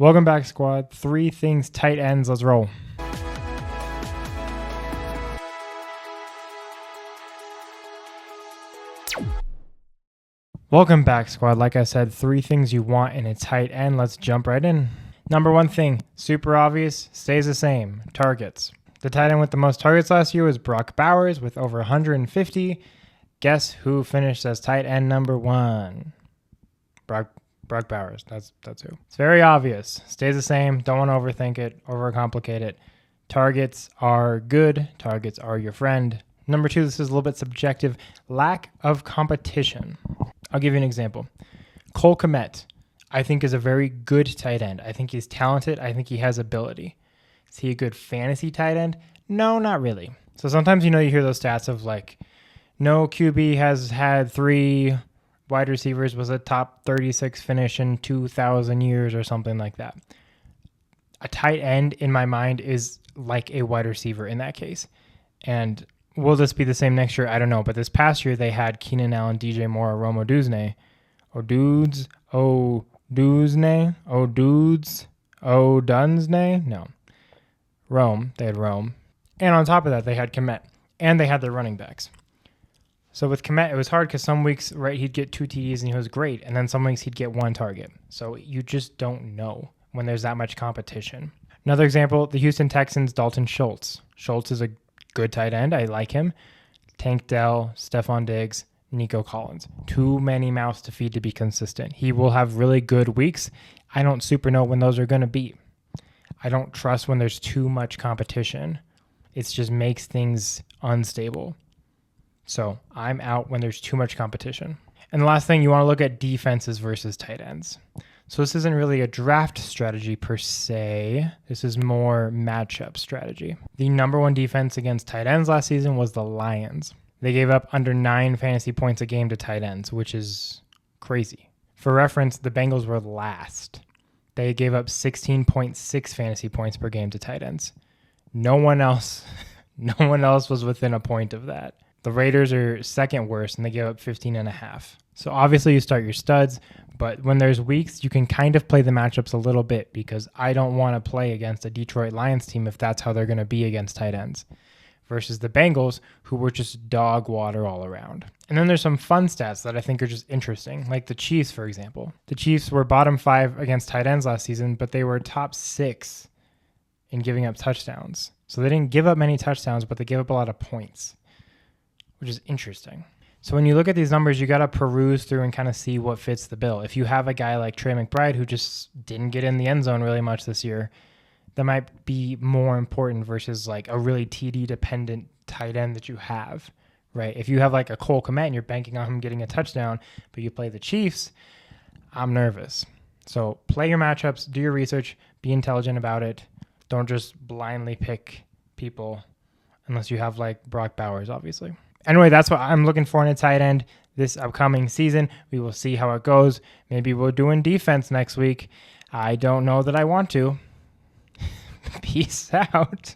Welcome back, squad. 3 things tight ends. Let's roll. Welcome back, squad. Like I said, 3 things you want in a tight end. Let's jump right in. Number 1 thing, super obvious, stays the same, targets. The tight end with the most targets last year was Brock Bowers with over 150. Guess who finished as tight end number 1? Brock Bowers. That's who. It's very obvious. Stays the same. Don't want to overthink it, overcomplicate it. Targets are good. Targets are your friend. Number 2, this is a little bit subjective. Lack of competition. I'll give you an example. Cole Kmet, I think, is a very good tight end. I think he's talented. I think he has ability. Is he a good fantasy tight end? No, not really. So sometimes, you hear those stats of like, no QB has had 3 wide receivers was a top 36 finish in 2,000 years or something like that. A tight end, in my mind, is like a wide receiver in that case. And will this be the same next year? I don't know. But this past year, they had Keenan Allen, DJ Moore, Rome Odunze. No. Rome. They had Rome. And on top of that, they had Kmet. And they had their running backs. So with Kmet, it was hard because some weeks, right, he'd get 2 TDs and he was great. And then some weeks he'd get 1 target. So you just don't know when there's that much competition. Another example, the Houston Texans, Dalton Schultz. Schultz is a good tight end. I like him. Tank Dell, Stephon Diggs, Nico Collins. Too many mouths to feed to be consistent. He will have really good weeks. I don't super know when those are going to be. I don't trust when there's too much competition. It just makes things unstable. So I'm out when there's too much competition. And the last thing, you want to look at defenses versus tight ends. So this isn't really a draft strategy per se. This is more matchup strategy. The number 1 defense against tight ends last season was the Lions. They gave up under 9 fantasy points a game to tight ends, which is crazy. For reference, the Bengals were last. They gave up 16.6 fantasy points per game to tight ends. No one else was within a point of that. The Raiders are second worst, and they give up 15.5. So obviously you start your studs, but when there's weeks, you can kind of play the matchups a little bit because I don't want to play against a Detroit Lions team if that's how they're going to be against tight ends versus the Bengals, who were just dog water all around. And then there's some fun stats that I think are just interesting, like the Chiefs, for example. The Chiefs were bottom 5 against tight ends last season, but they were top 6 in giving up touchdowns. So they didn't give up many touchdowns, but they gave up a lot of points, which is interesting. So when you look at these numbers, you got to peruse through and kind of see what fits the bill. If you have a guy like Trey McBride who just didn't get in the end zone really much this year, that might be more important versus like a really TD dependent tight end that you have, right? If you have like a Cole Kmet and you're banking on him getting a touchdown, but you play the Chiefs, I'm nervous. So play your matchups, do your research, be intelligent about it. Don't just blindly pick people unless you have like Brock Bowers, obviously. Anyway, that's what I'm looking for in a tight end this upcoming season. We will see how it goes. Maybe we're doing defense next week. I don't know that I want to. Peace out.